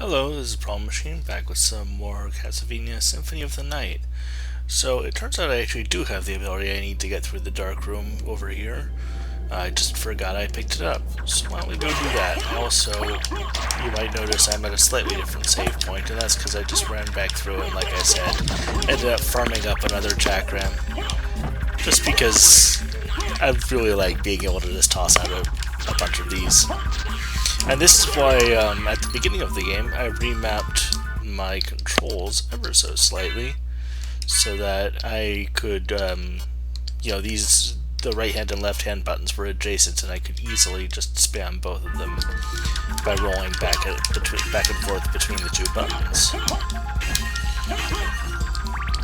Hello, this is Problem Machine, back with some more Castlevania Symphony of the Night. So, it turns out I actually do have the ability I need to get through the dark room over here. I just forgot I picked it up, so why don't we go do that. Also, you might notice I'm at a slightly different save point, and that's because I just ran back through and, like I said, ended up farming up another chakram. Just because I really like being able to just toss out a bunch of these. And this is why, at the beginning of the game, I remapped my controls ever so slightly, so that I could, the right hand and left hand buttons were adjacent, and I could easily just spam both of them by rolling back and forth between the two buttons.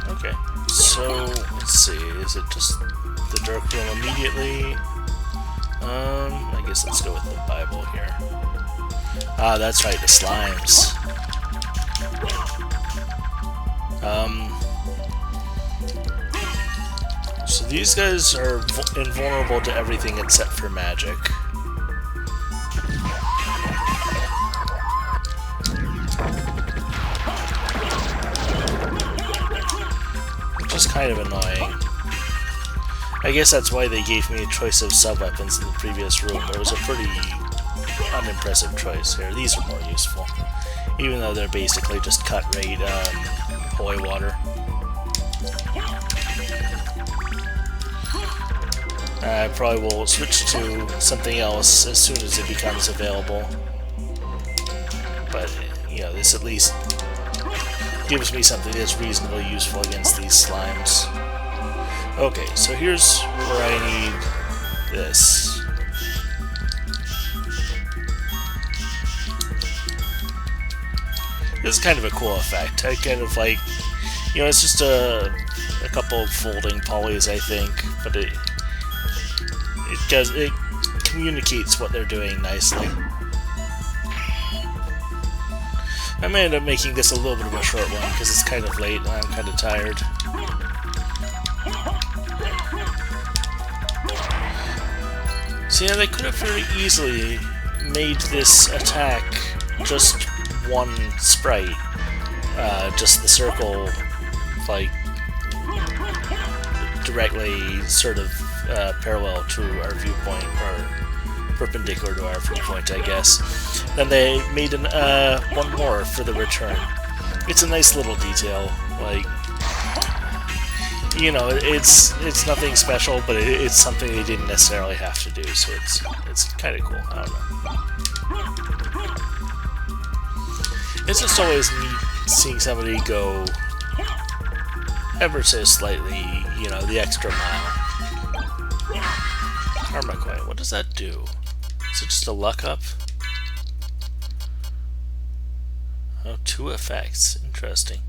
Okay, so let's see, is it just the dark room immediately? I guess let's go with the Bible here. Ah, that's right, the slimes. So these guys are invulnerable to everything except for magic. Which is kind of annoying. I guess that's why they gave me a choice of sub-weapons in the previous room. It was a pretty unimpressive choice here. These are more useful, even though they're basically just cut rate holy water. I probably will switch to something else as soon as it becomes available, but you know, this at least gives me something that's reasonably useful against these slimes. Okay, so here's where I need this. This is kind of a cool effect. I kind of like, you know, it's just a couple of folding polys, I think, but it communicates what they're doing nicely. I may end up making this a little bit of a short one because it's kind of late and I'm kind of tired. So yeah, they could have very easily made this attack just one sprite, just the circle, like, directly sort of parallel to our viewpoint, or perpendicular to our viewpoint, I guess. Then they made one more for the return. It's a nice little detail, like, you know, it's nothing special, but it's something they didn't necessarily have to do, so it's kind of cool. I don't know. It's just always neat seeing somebody go ever so slightly, you know, the extra mile. Karma coin, what does that do? Is it just a luck up? Oh, 2 effects. Interesting.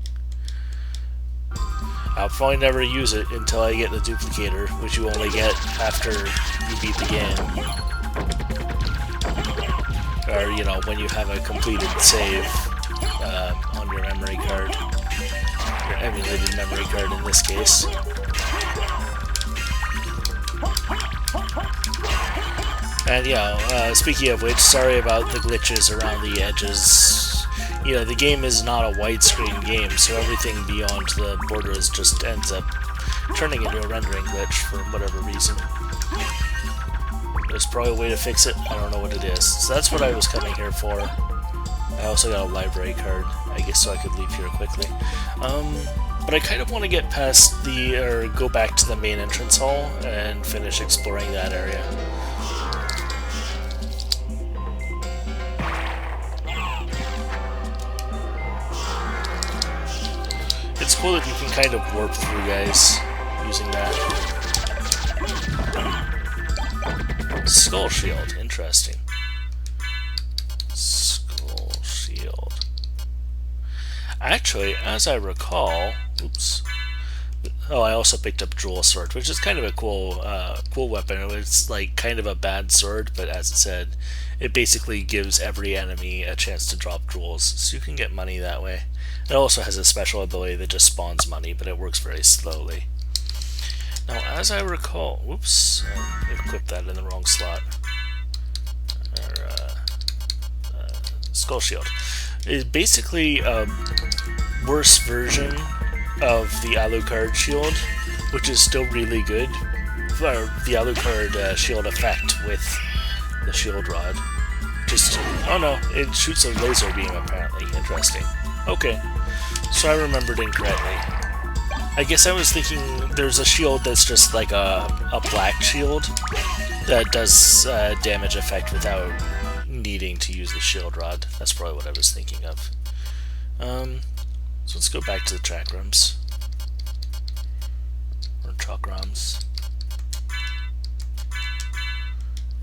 I'll probably never use it until I get the duplicator, which you only get after you beat the game. Or, you know, when you have a completed save on your memory card. Your emulated memory card in this case. And yeah, speaking of which, sorry about the glitches around the edges. You know, the game is not a widescreen game, so everything beyond the borders just ends up turning into a rendering glitch for whatever reason. There's probably a way to fix it, I don't know what it is. So that's what I was coming here for. I also got a library card, I guess, so I could leave here quickly. But I kind of want to get past or go back to the main entrance hall and finish exploring that area. It's cool that you can kind of warp through guys using that. Skull Shield, interesting. Skull Shield. Actually, as I recall, oops. Oh, I also picked up Jewel Sword, which is kind of a cool weapon. It's like kind of a bad sword, but as it said, it basically gives every enemy a chance to drop jewels, so you can get money that way. It also has a special ability that just spawns money, but it works very slowly. Now, as I recall, whoops, I equipped that in the wrong slot. Skull Shield. is basically a worse version of the Alucard shield, which is still really good. Or the Alucard shield effect with the shield rod. Just, oh no, it shoots a laser beam apparently. Interesting. Okay, so I remembered incorrectly. I guess I was thinking there's a shield that's just like a black shield that does damage effect without needing to use the shield rod. That's probably what I was thinking of. So let's go back to the chakrams. Or chakrams.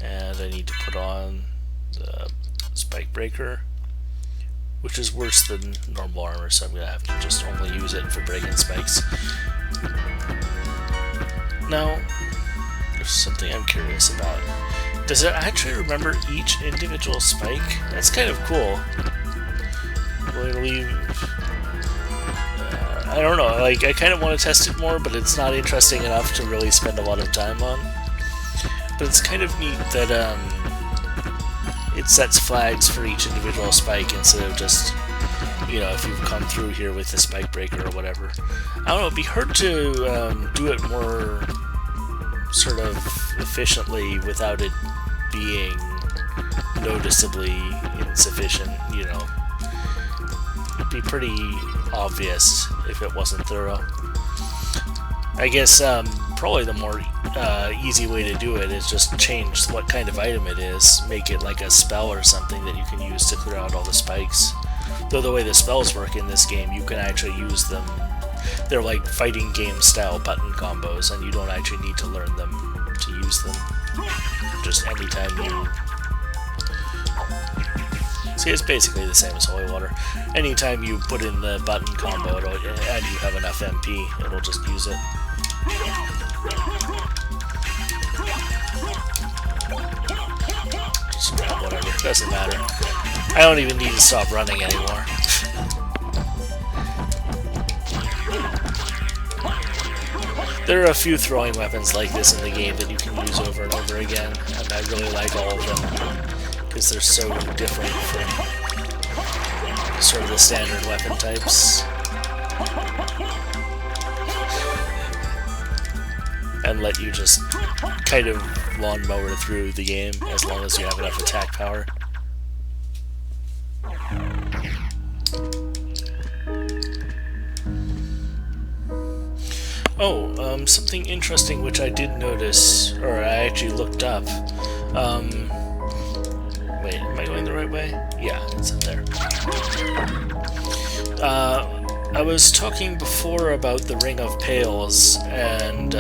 And I need to put on the spike breaker, which is worse than normal armor, so I'm going to have to just only use it for breaking spikes. Now, there's something I'm curious about. Does it actually remember each individual spike? That's kind of cool. Will it leave... I don't know, like, I kind of want to test it more, but it's not interesting enough to really spend a lot of time on. But it's kind of neat that, it sets flags for each individual spike instead of just, you know, if you've come through here with the spike breaker or whatever. I don't know, it'd be hard to do it more sort of efficiently without it being noticeably insufficient, you know. It'd be pretty obvious if it wasn't thorough. I guess probably the more easy way to do it is just change what kind of item it is, make it like a spell or something that you can use to clear out all the spikes. Though the way the spells work in this game, you can actually use them. They're like fighting game style button combos, and you don't actually need to learn them to use them. Just anytime you... See, it's basically the same as holy water. Anytime you put in the button combo and you have enough MP, it'll just use it. Just grab whatever, doesn't matter. I don't even need to stop running anymore. There are a few throwing weapons like this in the game that you can use over and over again, and I really like all of them, because they're so different from sort of the standard weapon types. And let you just kind of lawnmower through the game as long as you have enough attack power. Oh, something interesting which I did notice, or I actually looked up. Wait, am I going the right way? Yeah, it's up there. I was talking before about the Ring of Pails, and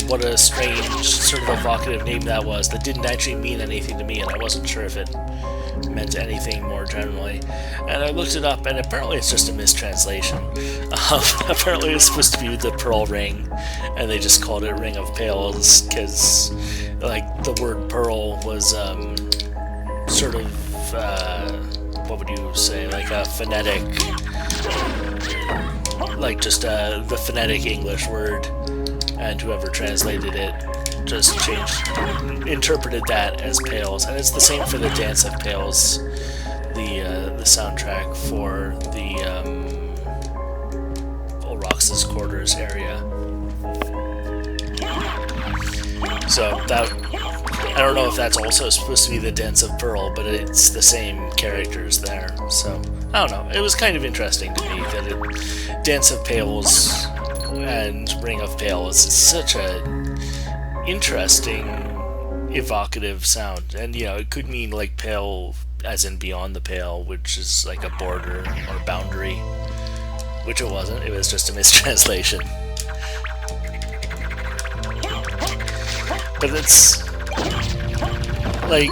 what a strange, sort of evocative name that was that didn't actually mean anything to me, and I wasn't sure if it meant anything more generally. And I looked it up, and apparently it's just a mistranslation. Apparently it's supposed to be the Pearl Ring, and they just called it Ring of Pails, because, like, the word pearl was, sort of, what would you say, like a phonetic, like just the phonetic English word, and whoever translated it just interpreted that as Pails, and it's the same for the Dance of Pails, the soundtrack for the Roxas Quarters area. So that, I don't know if that's also supposed to be the Dance of Pearl, but it's the same characters there. So I don't know. It was kind of interesting to me that Dance of Pails and Ring of Pails is such a interesting, evocative sound. And, you know, it could mean like pale as in beyond the pale, which is like a border or boundary, which it wasn't. It was just a mistranslation. But it's like,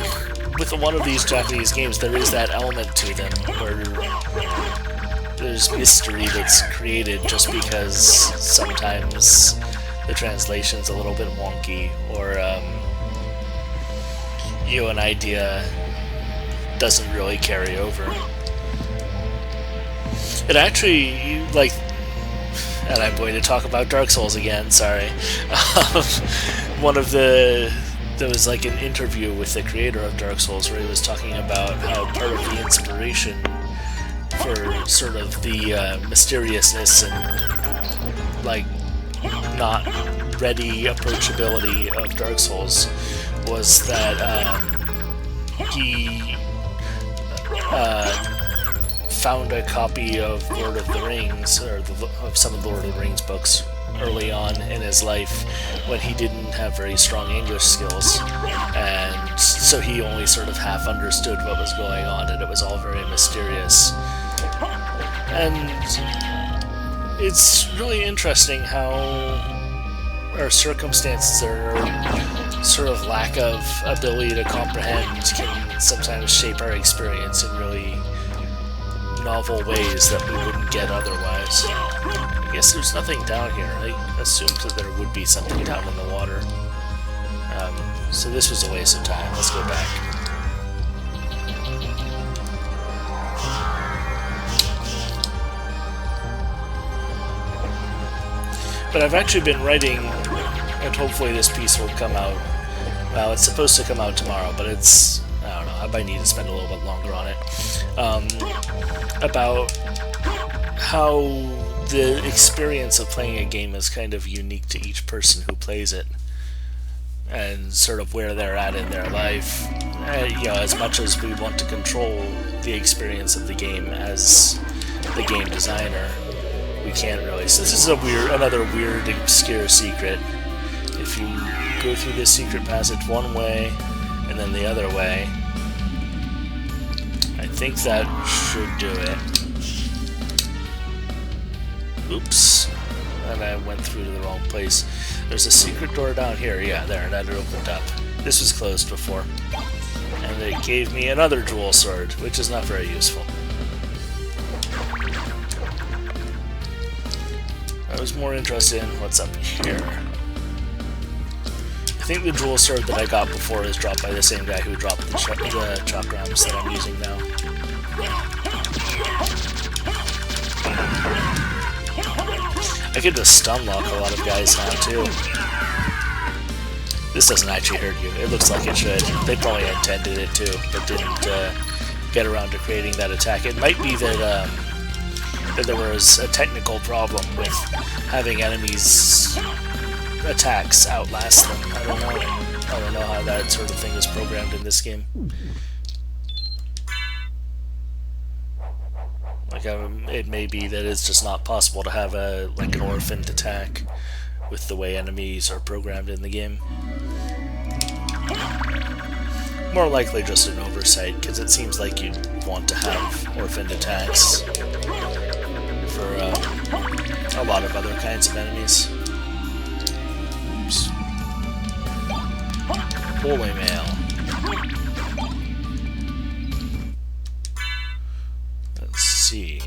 with a lot of these Japanese games, there is that element to them where there's mystery that's created just because sometimes the translation's a little bit wonky, or you know, an idea doesn't really carry over. It actually, like, and I'm going to talk about Dark Souls again, sorry. One of the there was like an interview with the creator of Dark Souls where he was talking about how part of the inspiration for sort of the mysteriousness and like not ready approachability of Dark Souls was that he found a copy of Lord of the Rings, or of some of the Lord of the Rings books early on in his life when he didn't have very strong English skills, and so he only sort of half understood what was going on, and it was all very mysterious. And it's really interesting how our circumstances, our sort of lack of ability to comprehend, can sometimes shape our experience in really novel ways that we wouldn't get otherwise. I guess there's nothing down here. I assumed that there would be something down in the water. So this was a waste of time. Let's go back. But I've actually been writing, and hopefully this piece will come out. Well, it's supposed to come out tomorrow, but it's, I don't know, I might need to spend a little bit longer on it. About how the experience of playing a game is kind of unique to each person who plays it, and sort of where they're at in their life. You know, as much as we want to control the experience of the game as the game designer, we can't really. So this is another weird, obscure secret. If you go through this secret passage one way and then the other way, I think that should do it. Oops. And I went through to the wrong place. There's a secret door down here. Yeah, there, that opened up. This was closed before. And it gave me another dual sword, which is not very useful. I was more interested in what's up here. I think the dual sword that I got before is dropped by the same guy who dropped the chakrams that I'm using now. I could just stun lock a lot of guys now too. This doesn't actually hurt you. It looks like it should. They probably intended it to, but didn't get around to creating that attack. It might be that that there was a technical problem with having enemies' attacks outlast them. I don't know. I don't know how that sort of thing is programmed in this game. Like, it may be that it's just not possible to have like an orphaned attack with the way enemies are programmed in the game. More likely just an oversight, because it seems like you'd want to have orphaned attacks for a lot of other kinds of enemies. Oops. Holy mail. Let's see.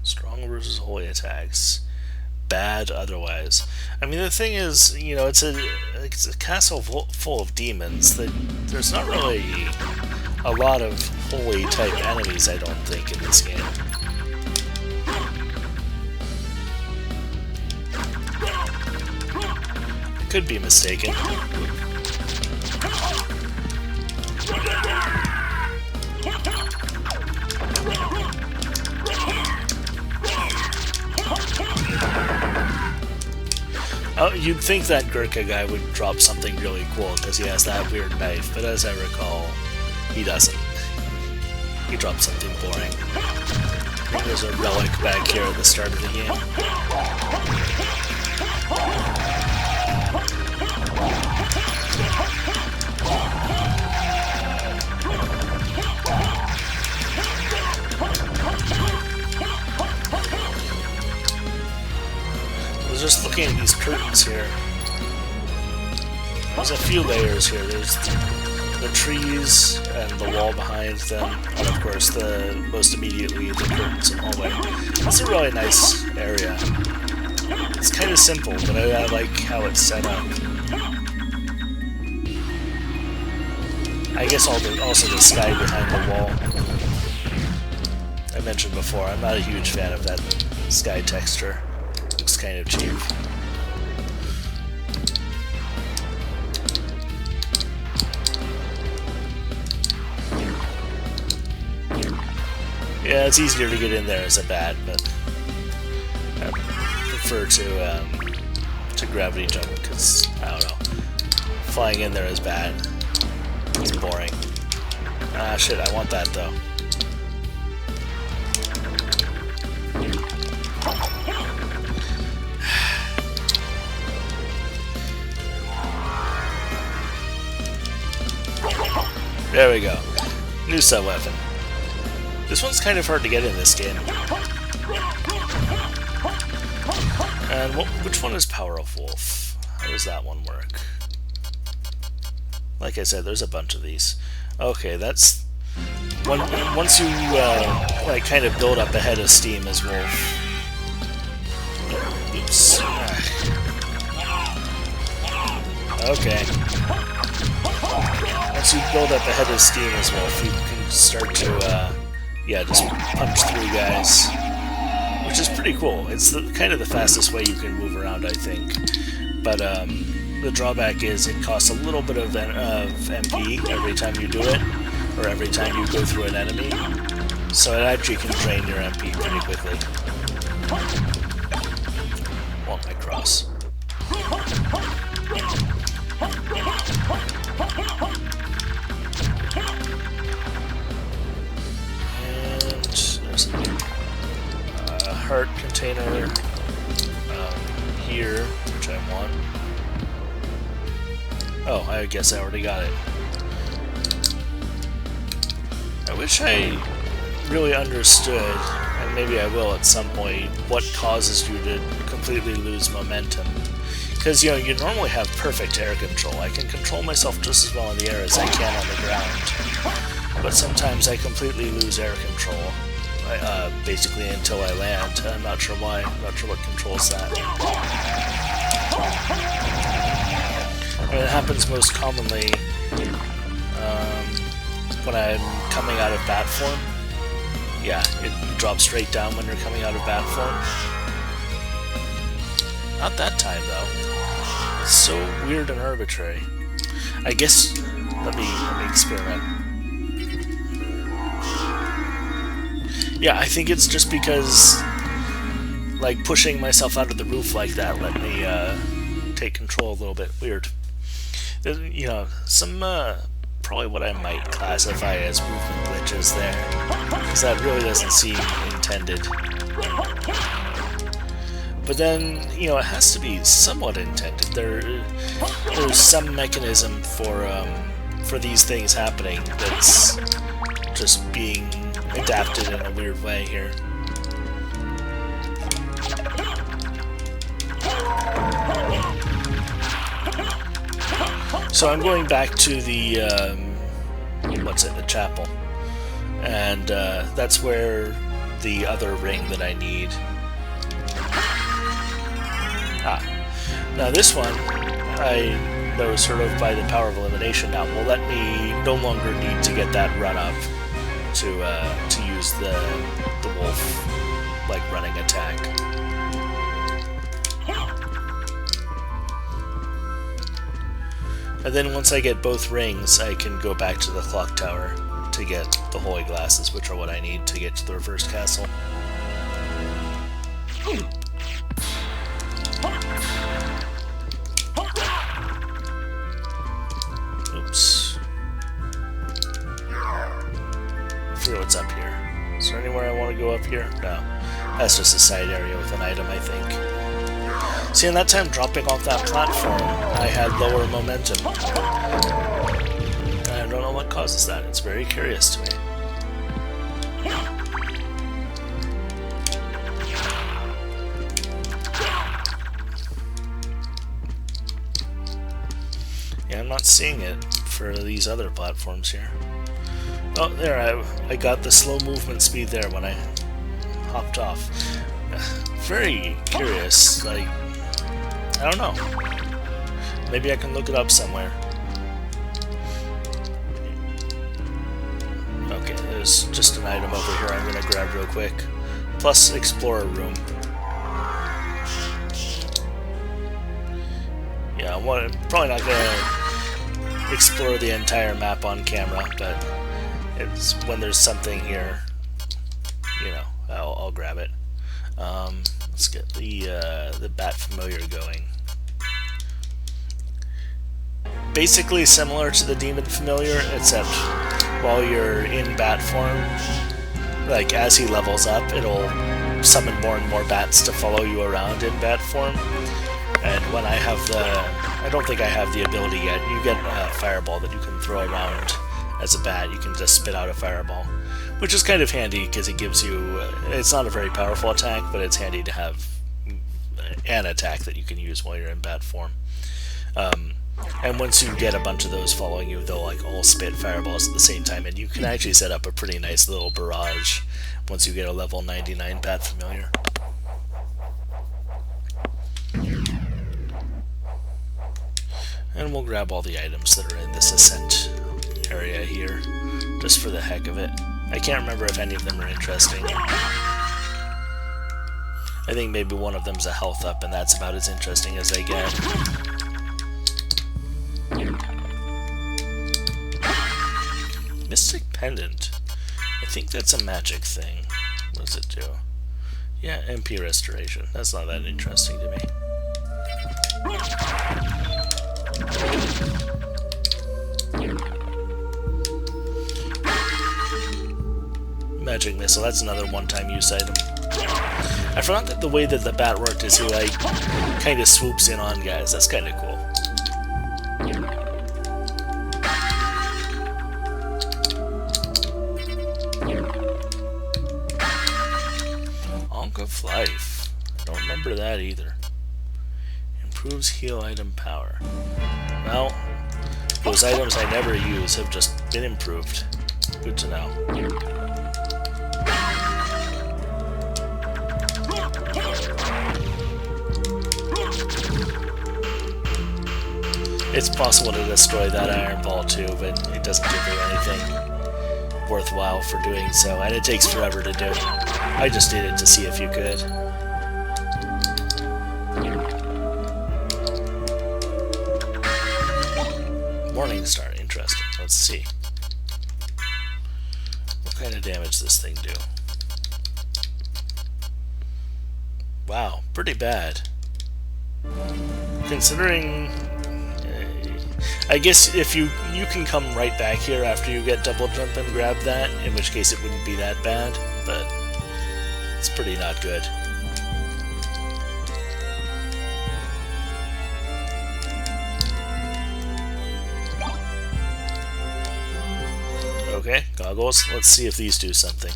Strong versus holy attacks. Bad otherwise. I mean, the thing is, you know, it's a castle full of demons. There's not really a lot of holy type enemies, I don't think, in this game. I could be mistaken. Oh, you'd think that Gurkha guy would drop something really cool because he has that weird knife, but as I recall, he doesn't. He dropped something boring. I think there's a relic back here at the start of the game. Just looking at these curtains here. There's a few layers here. There's the trees and the wall behind them, and of course the most immediately the curtains and hallway. It's a really nice area. It's kind of simple, but I like how it's set up. I guess also the sky behind the wall. I mentioned before, I'm not a huge fan of that sky texture. Looks kind of cheap. Yeah, it's easier to get in there as a bat, but I prefer to gravity jump because, I don't know, flying in there is bad. It's boring. Ah, shit, I want that though. There we go. New sub-weapon. This one's kind of hard to get in this game. And which one is Power of Wolf? How does that one work? Like I said, there's a bunch of these. Okay, that's... Once you like kind of build up a head of steam as Wolf. Oops. Okay. Once you build up a head of steam as Wolf, you can start to, yeah, just punch through guys. Which is pretty cool. It's kind of the fastest way you can move around, I think. But, the drawback is it costs a little bit of MP every time you do it, or every time you go through an enemy. So it actually can drain your MP pretty quickly. Want my cross. And there's a heart container here, which I want. Oh, I guess I already got it. I wish I really understood, and maybe I will at some point, what causes you to completely lose momentum. Because, you know, you normally have perfect air control. I can control myself just as well in the air as I can on the ground. But sometimes I completely lose air control. Basically until I land. I'm not sure why. I'm not sure what controls that. I mean, it happens most commonly when I'm coming out of bat form. Yeah, it drops straight down when you're coming out of bat form. Not that time, though. It's so weird and arbitrary. I guess... Let me experiment. Yeah, I think it's just because, like, pushing myself out of the roof like that let me take control a little bit. Weird. You know, some probably what I might classify as movement glitches there, because that really doesn't seem intended. But then, you know, it has to be somewhat intended. There's some mechanism for these things happening that's just being adapted in a weird way here. So I'm going back to the, the chapel. And that's where the other ring that I need. Ah. Now this one, I know sort of by the power of elimination now, will let me no longer need to get that run up to use the wolf, like, running attack. And then once I get both rings, I can go back to the clock tower to get the holy glasses, which are what I need to get to the reverse castle. Oops. I forget what's up here. Is there anywhere I want to go up here? No. That's just a side area with an item, I think. See, in that time dropping off that platform, I had lower momentum. And I don't know what causes that. It's very curious to me. Yeah, I'm not seeing it for these other platforms here. Oh, there, I got the slow movement speed there when I hopped off. Very curious, like, I don't know. Maybe I can look it up somewhere. Okay, there's just an item over here I'm gonna grab real quick. Plus Explorer Room. Yeah, I'm probably not gonna explore the entire map on camera, but it's when there's something here you know, I'll grab it. Let's get the bat familiar going. Basically similar to the demon familiar, except while you're in bat form, like as he levels up, it'll summon more and more bats to follow you around in bat form. And when I have I don't think I have the ability yet. You get a fireball that you can throw around as a bat. You can just spit out a fireball, which is kind of handy because it gives you. It's not a very powerful attack, but it's handy to have an attack that you can use while you're in bat form. And once you get a bunch of those following you, they'll like all spit fireballs at the same time, and you can actually set up a pretty nice little barrage once you get a level 99 bat familiar. And we'll grab all the items that are in this ascent area here, just for the heck of it. I can't remember if any of them are interesting. I think maybe one of them's a health up, and that's about as interesting as I get. Mystic Pendant. I think that's a magic thing. What does it do? Yeah, MP Restoration. That's not that interesting to me. Magic Missile. That's another one-time use item. I forgot that the way that the bat worked is he like kind of swoops in on guys. That's kind of cool. Ankh of Life. I don't remember that either. Improves heal item power. Well, those items I never use have just been improved. Good to know. It's possible to destroy that iron ball too, but it doesn't give you anything worthwhile for doing so, and it takes forever to do. I just did it to see if you could. Morning Star, interesting. Let's see. What kind of damage does this thing do? Wow, pretty bad. Considering... I guess if you can come right back here after you get double jump and grab that, in which case it wouldn't be that bad, but it's pretty not good. Okay, goggles. Let's see if these do something.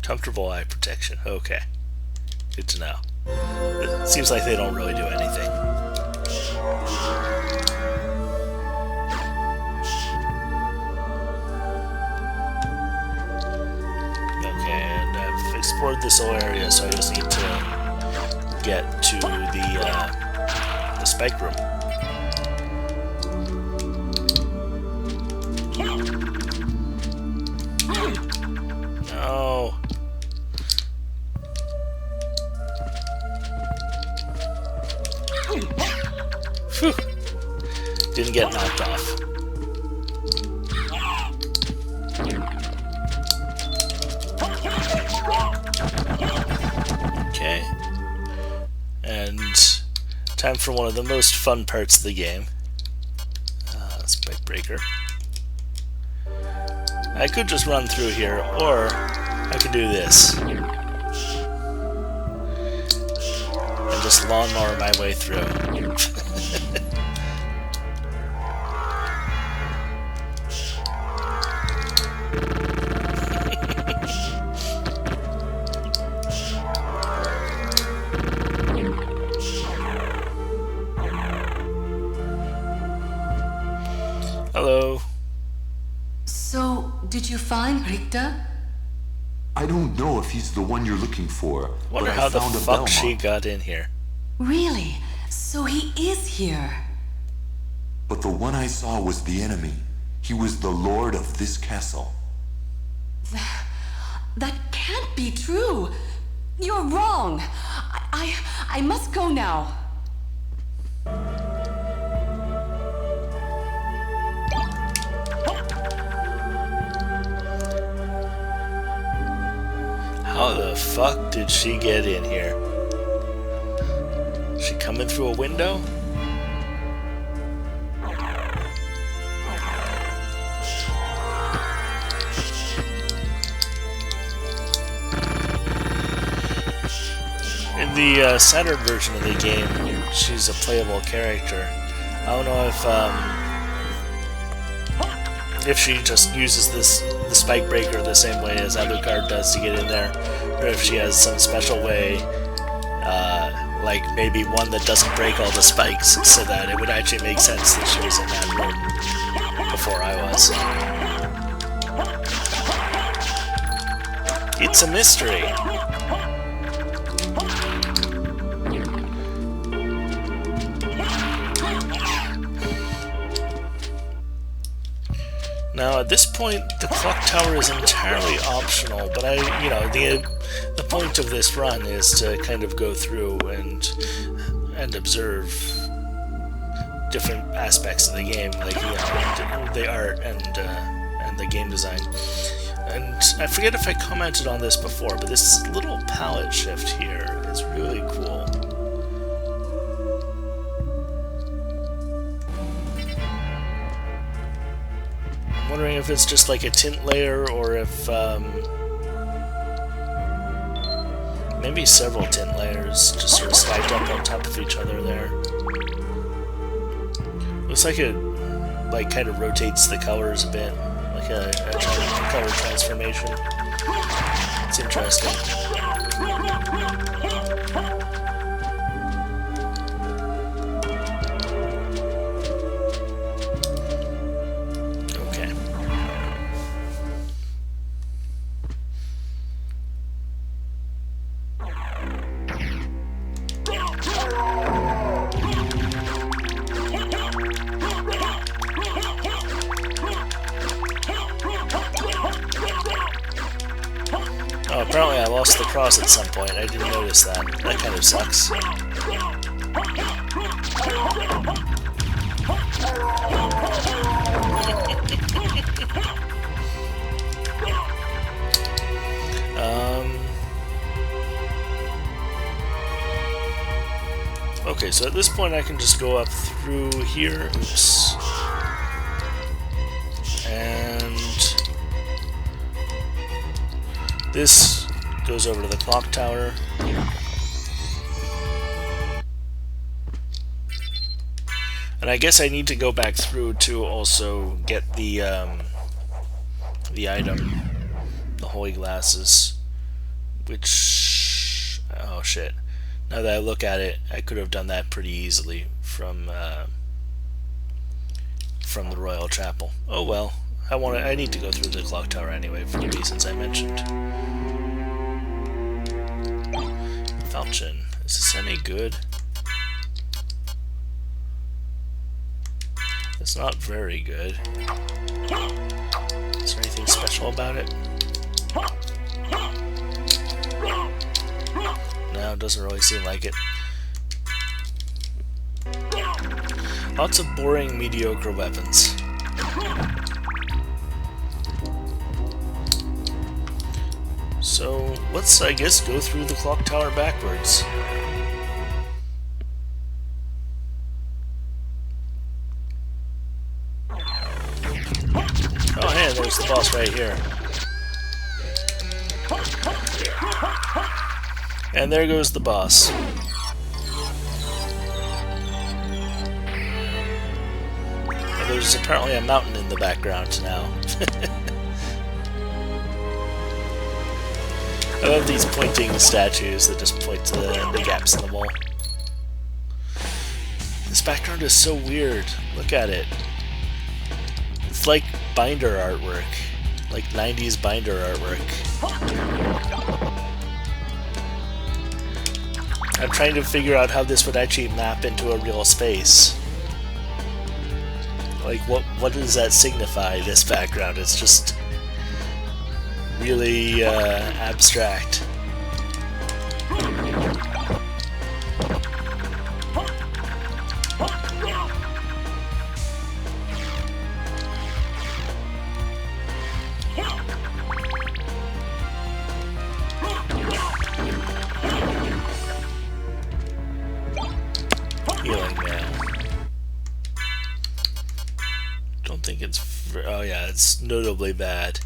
Comfortable eye protection. Okay. Good to know. It seems like they don't really do anything. Okay, and I've explored this whole area, so I just need to get to the spike room. No. Phew. Didn't get knocked off. Okay. And time for one of the most fun parts of the game. Spike breaker. I could just run through here, or I could do this. And just lawnmower my way through. Hello. So, did you find Richter? I don't know if he's the one you're looking for. Wonder but I how the found a fuck she Belmont. got in here. Really? So he is here. But the one I saw was the enemy. He was the lord of this castle. That can't be true. You're wrong. I must go now. How the fuck did she get in here? She coming through a window? In the Saturn version of the game, she's a playable character. I don't know if she just uses the spike breaker the same way as Alucard does to get in there, or if she has some special way, like maybe one that doesn't break all the spikes, so that it would actually make sense that she was in that room before I was. It's a mystery. Now, at this point, the clock tower is entirely optional, but the point of this run is to kind of go through and observe different aspects of the game, like the art and the game design. And I forget if I commented on this before, but this little palette shift here is really cool. I'm wondering if it's just like a tint layer, or if maybe several tint layers just sort of stacked up on top of each other there. Looks like it kind of rotates the colors a bit, like a color transformation. It's interesting. Oh, apparently I lost the cross at some point. I didn't notice that. That kind of sucks. Okay, so at this point I can just go up through here. Oops. And this goes over to the clock tower. And I guess I need to go back through to also get the item, the holy glasses, which, oh shit. Now that I look at it, I could have done that pretty easily from the Royal Chapel. Oh well, I need to go through the clock tower anyway for the reasons I mentioned. Falchion, is this any good? It's not very good. Is there anything special about it? No, it doesn't really seem like it. Lots of boring, mediocre weapons. So, let's, I guess, go through the clock tower backwards. Oh, hey, there's the boss right here. And there goes the boss. And there's apparently a mountain in the background now. I love these pointing statues that just point to the gaps in the wall. This background is so weird. Look at it. It's like binder artwork. Like 90s binder artwork. I'm trying to figure out how this would actually map into a real space. Like, what does that signify, this background? It's just really abstract. notably bad.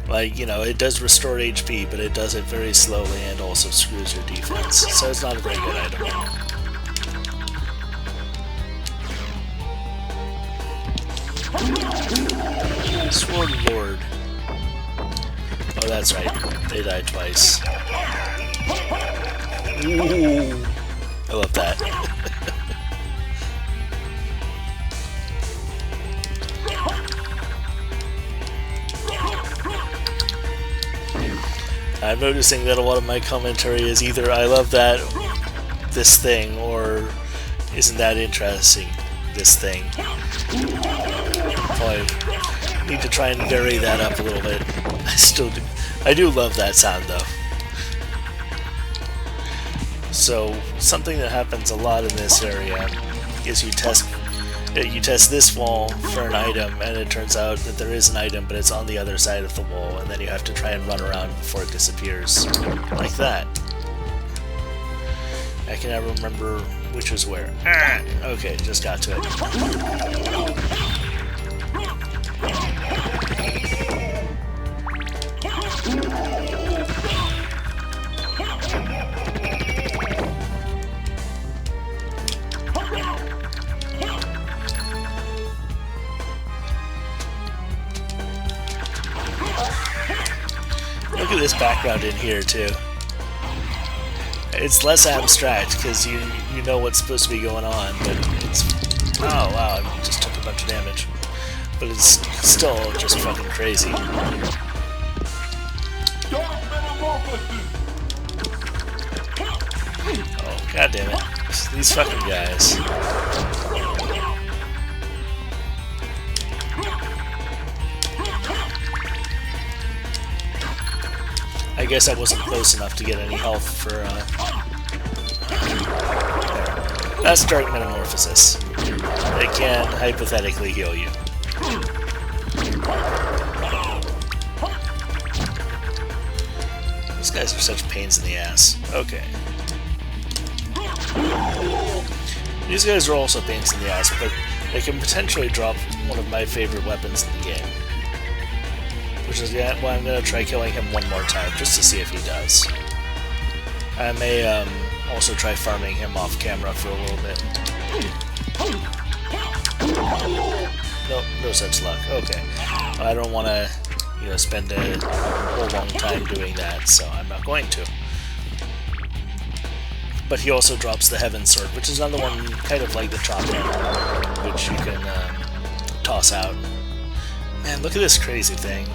Like, you know, it does restore HP, but it does it very slowly and also screws your defense. So it's not a very good item. Sword Lord. Oh, that's right. They died twice. Ooh. I love that. I'm noticing that a lot of my commentary is either I love that, this thing, or isn't that interesting, this thing. Probably need to try and vary that up a little bit. I do love that sound though. So something that happens a lot in this area is you test this wall for an item, and it turns out that there is an item, but it's on the other side of the wall, and then you have to try and run around before it disappears. Like that. I can never remember which was where. Ah, okay, just got to it. Look at this background in here too. It's less abstract because you know what's supposed to be going on, but it's oh wow, I just took a bunch of damage, but it's still just fucking crazy. Oh god damn it! These fucking guys. I guess I wasn't close enough to get any health for, That's Dark Metamorphosis. It can hypothetically heal you. These guys are such pains in the ass. Okay. These guys are also pains in the ass, but they can potentially drop one of my favorite weapons in the game. Which is why I'm going to try killing him one more time, just to see if he does. I may also try farming him off camera for a little bit. Nope, no such luck. Okay. I don't want to, spend a whole long time doing that, so I'm not going to. But he also drops the Heaven Sword, which is another one kind of like the Chopper, which you can toss out. Man, look at this crazy thing.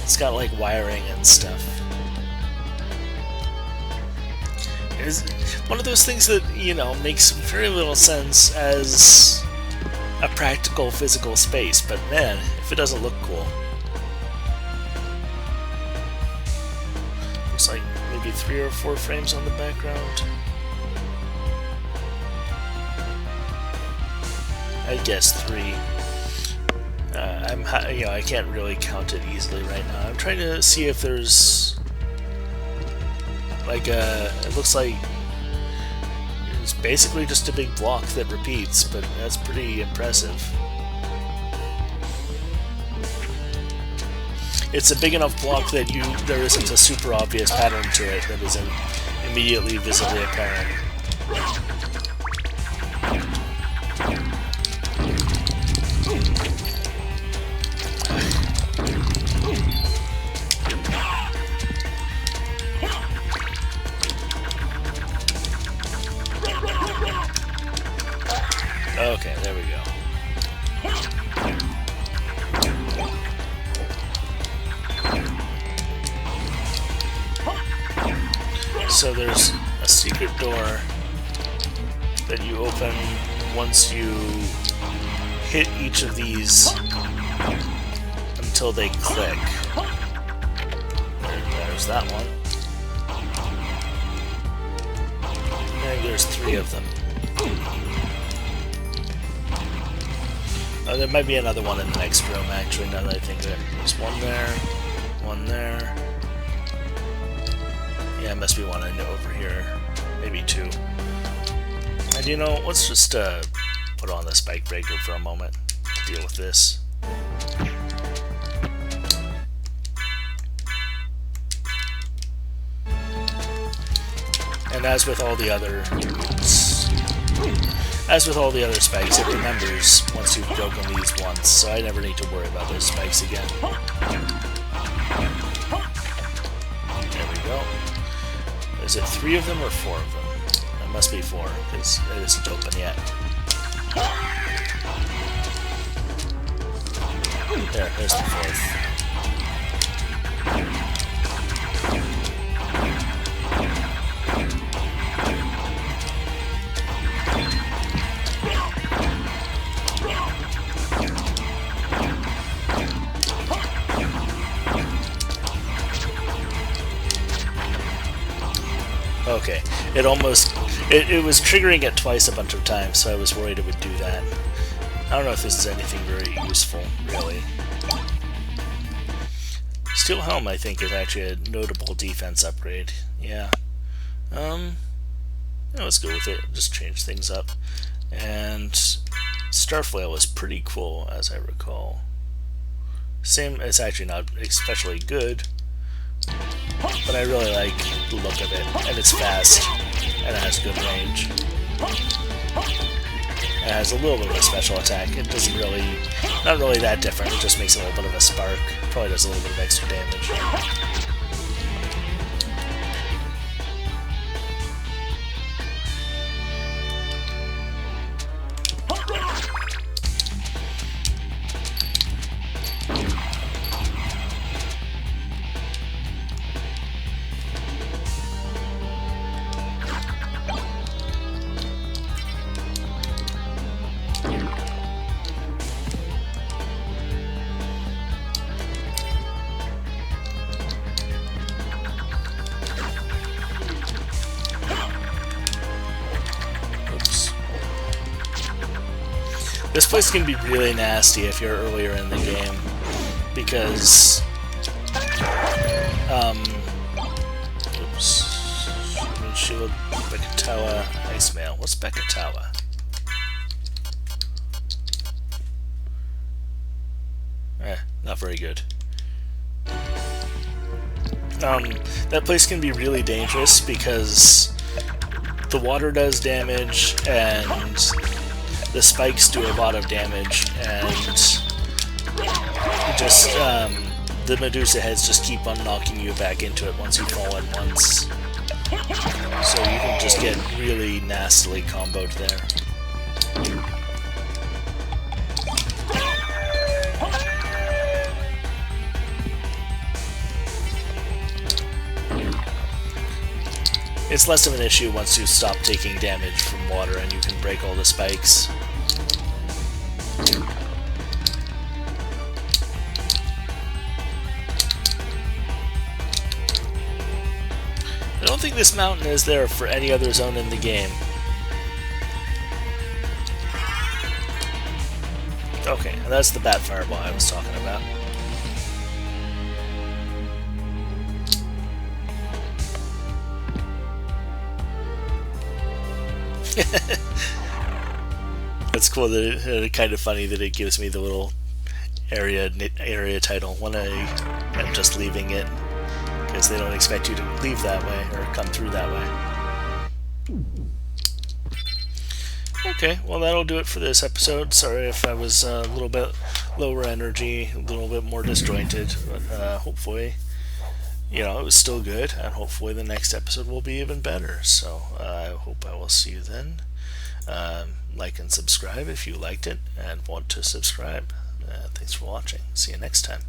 It's got like wiring and stuff. It's one of those things that, makes very little sense as a practical physical space, but man, if it doesn't look cool. Looks like maybe 3 or 4 frames on the background. I guess 3. I can't really count it easily right now. I'm trying to see if there's like it looks like it's basically just a big block that repeats, but that's pretty impressive. It's a big enough block that there isn't a super obvious pattern to it that isn't immediately visibly apparent. Okay, there we go. So there's a secret door that you open once you hit each of these until they click. There's that one. And there's 3 of them. Oh, there might be another one in the next room, actually, now that I think of it. There's one there, one there. Yeah, must be one I know over here. Maybe 2. And let's just put on the spike breaker for a moment. deal with this. And as with all the other spikes, it remembers once you've broken these once, so I never need to worry about those spikes again. There we go. Is it 3 of them or 4 of them? It must be 4, because it isn't open yet. There's the 4th. Okay, it was triggering it twice a bunch of times, so I was worried it would do that. I don't know if this is anything very useful, really. Steel Helm, I think, is actually a notable defense upgrade. Yeah. Let's go with it. Just change things up. And Starflail is pretty cool, as I recall. It's actually not especially good, but I really like the look of it, and it's fast, and it has good range. It has a little bit of a special attack. It doesn't really, not really that different, it just makes a little bit of a spark. Probably does a little bit of extra damage. This place can be really nasty if you're earlier in the game, because, Shield, Bekatawa, Ice Mail. What's Bekatawa? Not very good. That place can be really dangerous because the water does damage, and the spikes do a lot of damage, and just the Medusa heads just keep on knocking you back into it once you fall in once. So you can just get really nastily comboed there. It's less of an issue once you stop taking damage from water and you can break all the spikes. I don't think this mountain is there for any other zone in the game. Okay, that's the Bat Fireball I was talking about. That's cool. That it's kind of funny that it gives me the little area title when I am just leaving it, because they don't expect you to leave that way or come through that way. Okay, well that'll do it for this episode. Sorry if I was a little bit lower energy, a little bit more disjointed, but hopefully, it was still good, and hopefully the next episode will be even better. So I hope I will see you then. Like and subscribe if you liked it and want to subscribe. Thanks for watching. See you next time.